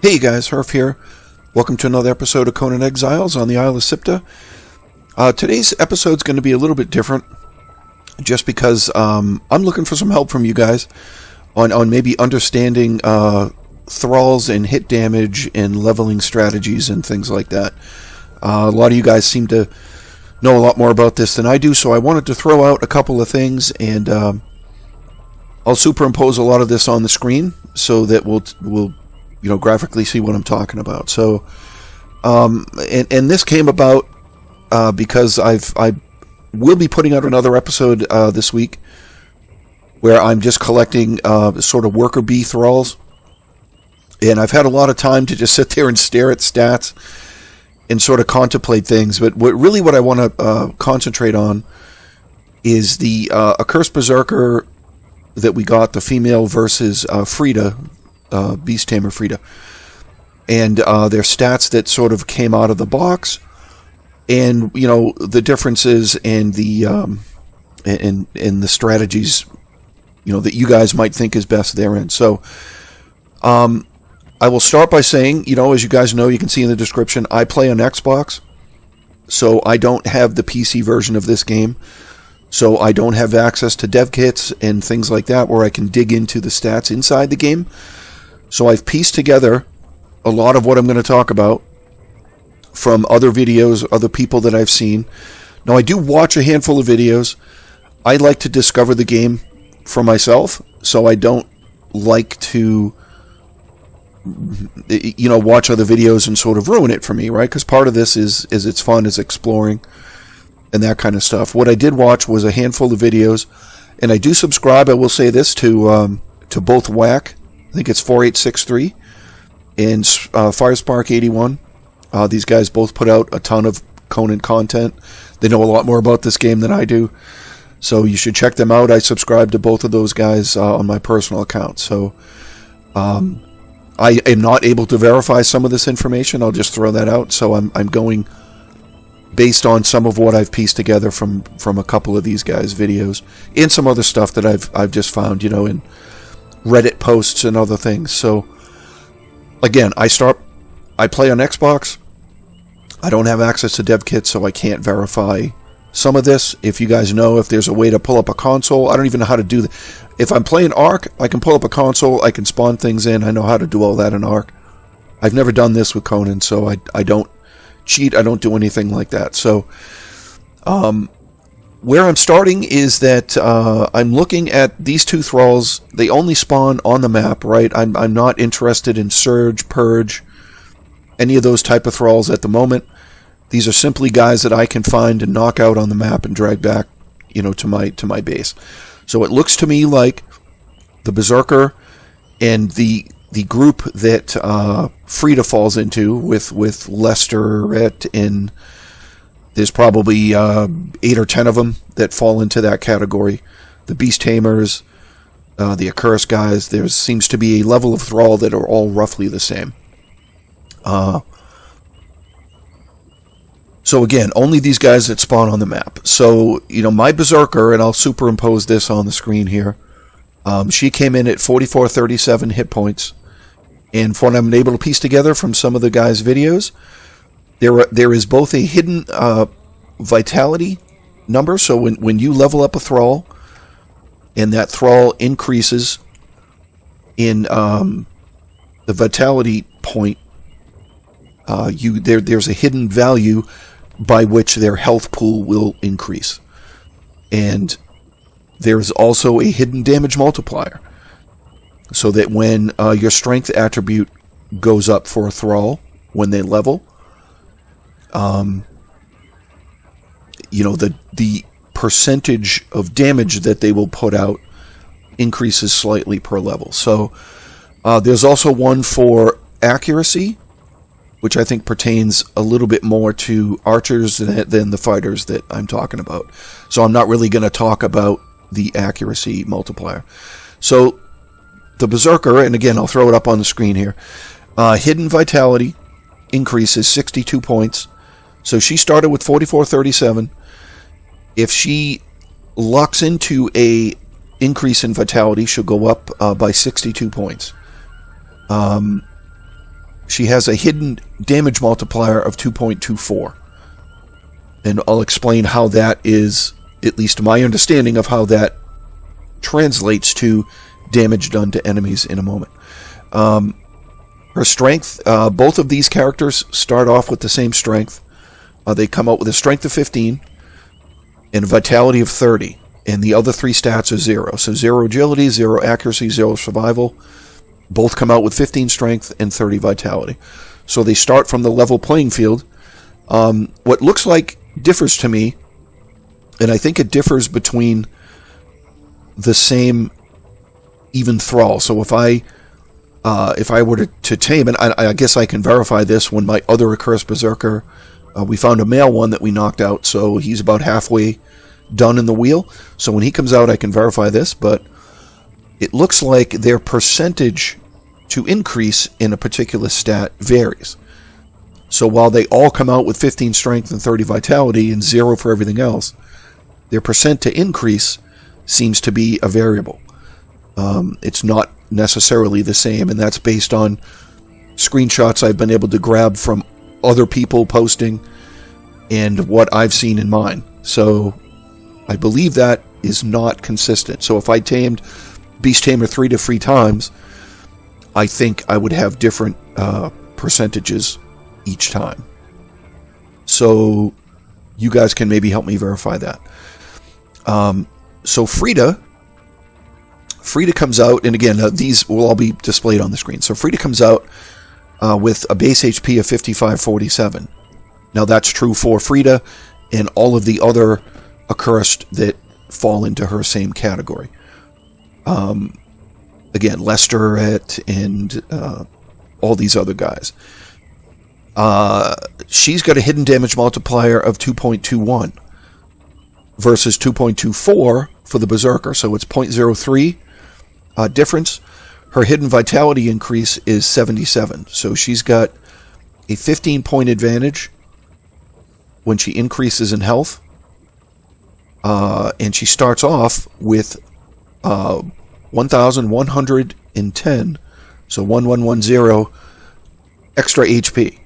Hey guys, Hrph here. Welcome to another episode of Conan Exiles on the Isle of Siptah. Today's episode is going to be a little bit different, just because I'm looking for some help from you guys on maybe understanding thralls and hit damage and leveling strategies and things like that. A lot of you guys seem to know a lot more about this than I do, so I wanted to throw out a couple of things, and I'll superimpose a lot of this on the screen so that we'll graphically see what I'm talking about. So, and this came about because I will be putting out another episode this week where I'm just collecting sort of worker bee thralls, and I've had a lot of time to just sit there and stare at stats and sort of contemplate things. But what I want to concentrate on is the Accursed Berserker that we got, the female versus Frida. Beast Tamer Frida, and their stats that sort of came out of the box, and the differences and the and the strategies that you guys might think is best therein. So I will start by saying, as you guys know, you can see in the description, I play on Xbox, so I don't have the PC version of this game, so I don't have access to dev kits and things like that where I can dig into the stats inside the game. So I've pieced together a lot of what I'm going to talk about from other videos, other people that I've seen. Now, I do watch a handful of videos. I like to discover the game for myself, so I don't like to, watch other videos and sort of ruin it for me, right? Because part of this is it's fun, is exploring, and that kind of stuff. What I did watch was a handful of videos, and I do subscribe, I will say this, to both Whack, I think it's 4863, and Firespark81. These guys both put out a ton of Conan content. They know a lot more about this game than I do, so you should check them out. I subscribe to both of those guys on my personal account. So I am not able to verify some of this information. I'll just throw that out. So I'm going based on some of what I've pieced together from a couple of these guys' videos and some other stuff that I've just found, in Reddit posts and other things. So again, I play on Xbox. I don't have access to dev kits, so I can't verify some of this. If you guys know if there's a way to pull up a console, I don't even know how to do that. If I'm playing Ark, I can pull up a console, I can spawn things in, I know how to do all that in Ark. I've never done this with Conan, so I don't cheat, I don't do anything like that. So where I'm starting is that I'm looking at these two thralls. They only spawn on the map, right? I'm not interested in Surge, Purge, any of those type of thralls at the moment. These are simply guys that I can find and knock out on the map and drag back, to my base. So it looks to me like the Berserker and the group that Frida falls into with Lester, Hrph, and there's probably 8 or 10 of them that fall into that category. The Beast Tamers, the Accursed guys, there seems to be a level of Thrall that are all roughly the same. So again, only these guys that spawn on the map. So, my Berserker, and I'll superimpose this on the screen here, she came in at 4437 hit points. And from what I'm able to piece together from some of the guys' videos, there is both a hidden vitality number, so when you level up a Thrall, and that Thrall increases in the vitality point, there's a hidden value by which their health pool will increase. And there's also a hidden damage multiplier, so that when your strength attribute goes up for a Thrall when they level, the percentage of damage that they will put out increases slightly per level. So there's also one for accuracy, which I think pertains a little bit more to archers than the fighters that I'm talking about. So I'm not really going to talk about the accuracy multiplier. So the Berserker, and again, I'll throw it up on the screen here, hidden vitality increases 62 points. So she started with 4437. If she locks into a increase in vitality, she'll go up by 62 points. she has a hidden damage multiplier of 2.24. And I'll explain how that is, at least my understanding of how that translates to damage done to enemies in a moment. Her strength, both of these characters start off with the same strength. They come out with a strength of 15 and a vitality of 30. And the other 3 stats are 0. So 0 agility, 0 accuracy, 0 survival. Both come out with 15 strength and 30 vitality. So they start from the level playing field. What looks like differs to me, and I think it differs between the same even Thrall. So if I were to tame, and I guess I can verify this when my other Accursed Berserker, we found a male one that we knocked out, so he's about halfway done in the wheel. So when he comes out, I can verify this, but it looks like their percentage to increase in a particular stat varies. So while they all come out with 15 strength and 30 vitality and 0 for everything else, their percent to increase seems to be a variable. It's not necessarily the same, and that's based on screenshots I've been able to grab from other people posting and what I've seen in mine. So I believe that is not consistent. So if I tamed Beast Tamer 3 to 3 times, I think I would have different percentages each time. So you guys can maybe help me verify that. So Frida comes out, and again, these will all be displayed on the screen. So Frida comes out with a base HP of 5547. Now that's true for Frida and all of the other Accursed that fall into her same category. Again, Lester and all these other guys. She's got a hidden damage multiplier of 2.21 versus 2.24 for the Berserker, so it's 0.03 difference. Her hidden vitality increase is 77, so she's got a 15-point advantage when she increases in health, and she starts off with 1,110, so 1110 extra HP.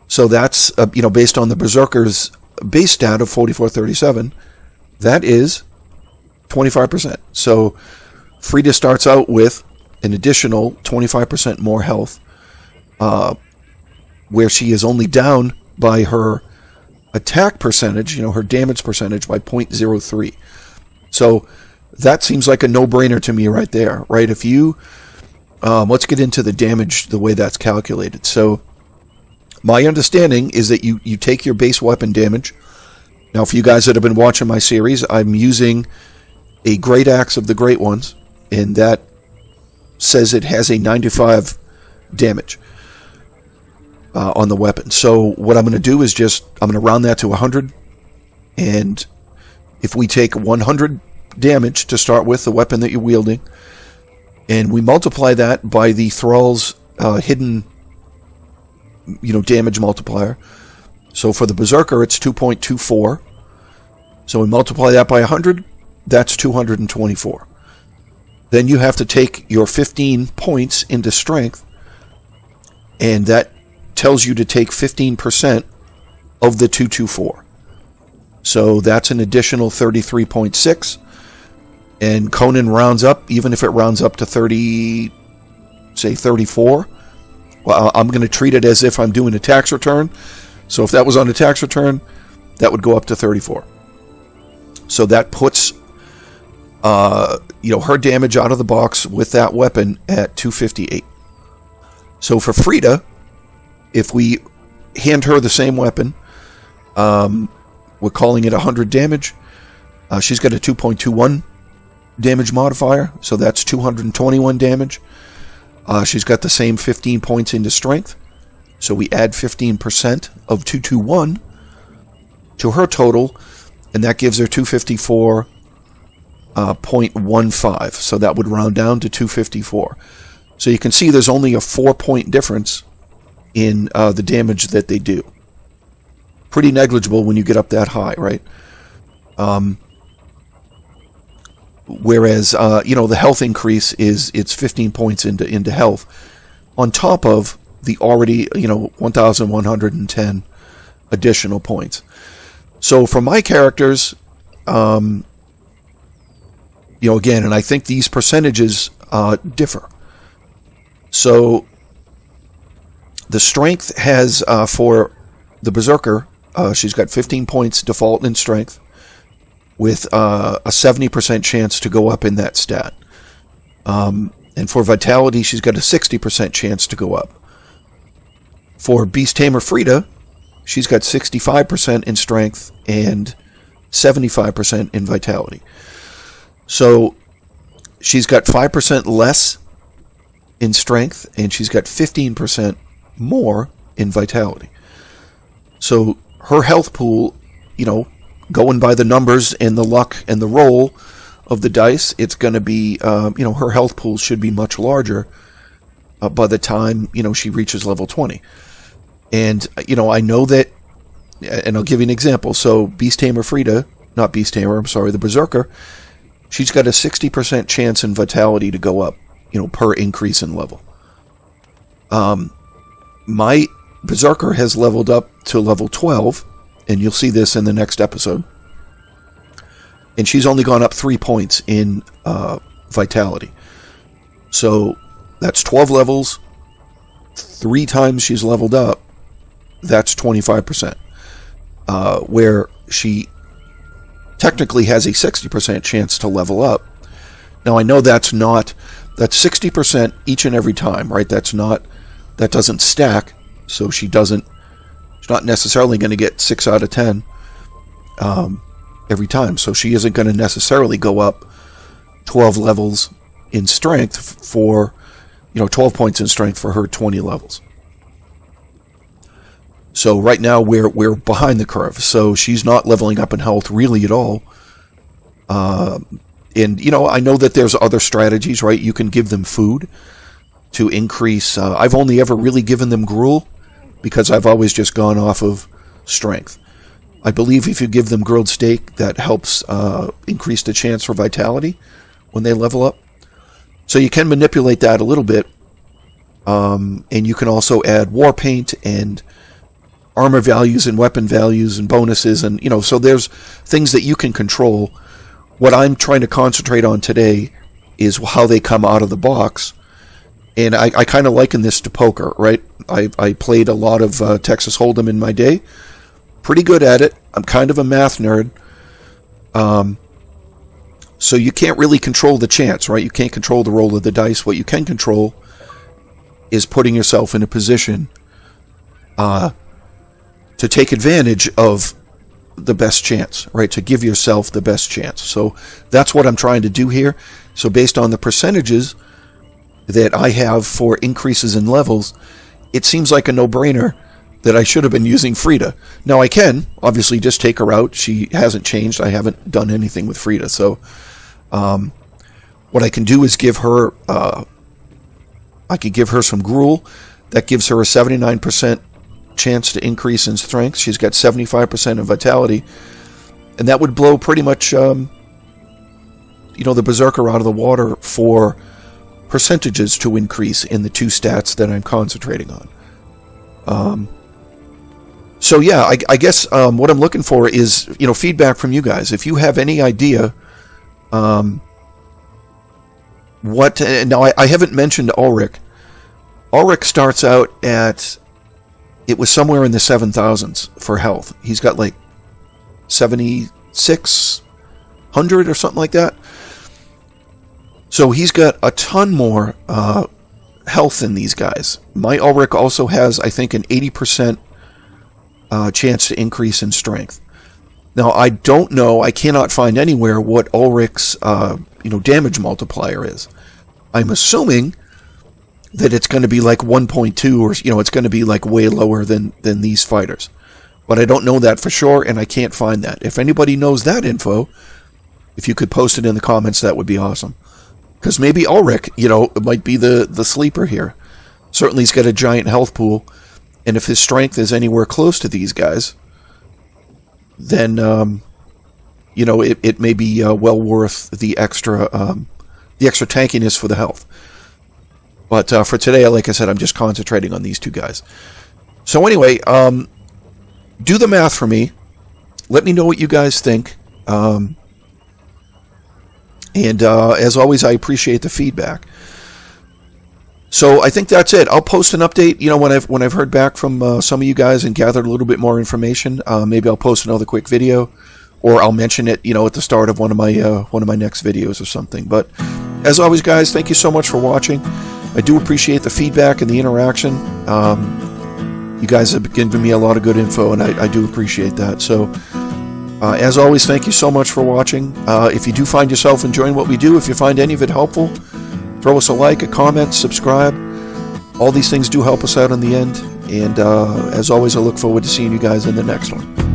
So that's, based on the Berserker's base stat of 4437, that is 25%. So Frida starts out with an additional 25% more health, where she is only down by her attack percentage, her damage percentage, by 0.03. So that seems like a no-brainer to me right there, right? If you, let's get into the damage, the way that's calculated. So my understanding is that you take your base weapon damage. Now, for you guys that have been watching my series, I'm using a Great Axe of the Great Ones, and that says it has a 95 damage on the weapon. So what I'm going to do is I'm going to round that to 100, and if we take 100 damage to start with, the weapon that you're wielding, and we multiply that by the Thrall's hidden damage multiplier. So for the Berserker, it's 2.24. So we multiply that by 100, that's 224. Then you have to take your 15 points into strength, and that tells you to take 15% of the 224. So that's an additional 33.6. And Conan rounds up, even if it rounds up to 30, say 34. Well, I'm going to treat it as if I'm doing a tax return. So if that was on a tax return, that would go up to 34. So that puts, her damage out of the box with that weapon at 258. So for Frida, if we hand her the same weapon, we're calling it 100 damage. She's got a 2.21 damage modifier, so that's 221 damage. She's got the same 15 points into strength, so we add 15% of 221 to her total, and that gives her 254.15. So that would round down to 254. So you can see there's only a 4-point difference in the damage that they do. Pretty negligible when you get up that high, right? Whereas, the health increase it's 15 points into health, on top of the already, 1,110 additional points. So for my characters, again, and I think these percentages differ. So the strength has, for the Berserker, she's got 15 points default in strength with a 70% chance to go up in that stat. And for vitality, she's got a 60% chance to go up. For Beast Tamer Frida, she's got 65% in strength and 75% in vitality. So she's got 5% less in strength, and she's got 15% more in vitality. So her health pool, going by the numbers and the luck and the roll of the dice, it's going to be, her health pool should be much larger by the time, she reaches level 20. And, I know that, and I'll give you an example. So Beast Tamer Frida, not Beast Tamer, I'm sorry, the Berserker, she's got a 60% chance in vitality to go up, per increase in level. My Berserker has leveled up to level 12, and you'll see this in the next episode. And she's only gone up 3 points in vitality. So that's 12 levels. 3 times she's leveled up. That's 25%. Where she technically has a 60% chance to level up. Now I know that's 60% each and every time, right? That doesn't stack. So she's not necessarily going to get 6 out of 10. Every time. So she isn't going to necessarily go up 12 levels in strength for, 12 points in strength for her 20 levels. So right now we're behind the curve. So she's not leveling up in health really at all. And, I know that there's other strategies, right? You can give them food to increase. I've only ever really given them gruel because I've always just gone off of strength. I believe if you give them grilled steak, that helps increase the chance for vitality when they level up. So you can manipulate that a little bit. And you can also add war paint and armor values and weapon values and bonuses. And, so there's things that you can control. What I'm trying to concentrate on today is how they come out of the box. And I kind of liken this to poker, right? I played a lot of Texas Hold'em in my day. Pretty good at it. I'm kind of a math nerd. So you can't really control the chance, right? You can't control the roll of the dice. What you can control is putting yourself in a position to take advantage of the best chance, right? To give yourself the best chance. So that's what I'm trying to do here. So based on the percentages that I have for increases in levels, it seems like a no-brainer that I should have been using Frida. Now I can obviously just take her out. She hasn't changed. I haven't done anything with Frida. So what I can do is give her, I could give her some gruel. That gives her a 79% chance to increase in strength. She's got 75% of vitality. And that would blow pretty much, the Berserker out of the water for percentages to increase in the 2 stats that I'm concentrating on. So yeah, I guess what I'm looking for is, feedback from you guys. If you have any idea, now I haven't mentioned Hrph. Hrph starts out at, it was somewhere in the 7,000s for health. He's got like 7,600 or something like that. So he's got a ton more health than these guys. My Hrph also has, I think, an 80% chance to increase in strength. Now, I don't know, I cannot find anywhere what Ulrich's, damage multiplier is. I'm assuming that it's going to be like 1.2 or, it's going to be like way lower than these fighters. But I don't know that for sure, and I can't find that. If anybody knows that info, if you could post it in the comments, that would be awesome. Because maybe Hrph, it might be the sleeper here. Certainly he's got a giant health pool, and if his strength is anywhere close to these guys, then, it may be well worth the extra tankiness for the health. But for today, like I said, I'm just concentrating on these two guys. So anyway, do the math for me. Let me know what you guys think. And as always, I appreciate the feedback. So I think that's it. I'll post an update, when I've heard back from some of you guys and gathered a little bit more information. Maybe I'll post another quick video, or I'll mention it, at the start of one of my next videos or something. But as always, guys, thank you so much for watching. I do appreciate the feedback and the interaction. You guys have given me a lot of good info, and I do appreciate that. So, as always, thank you so much for watching. If you do find yourself enjoying what we do, if you find any of it helpful, throw us a like, a comment, subscribe. All these things do help us out in the end. And as always, I look forward to seeing you guys in the next one.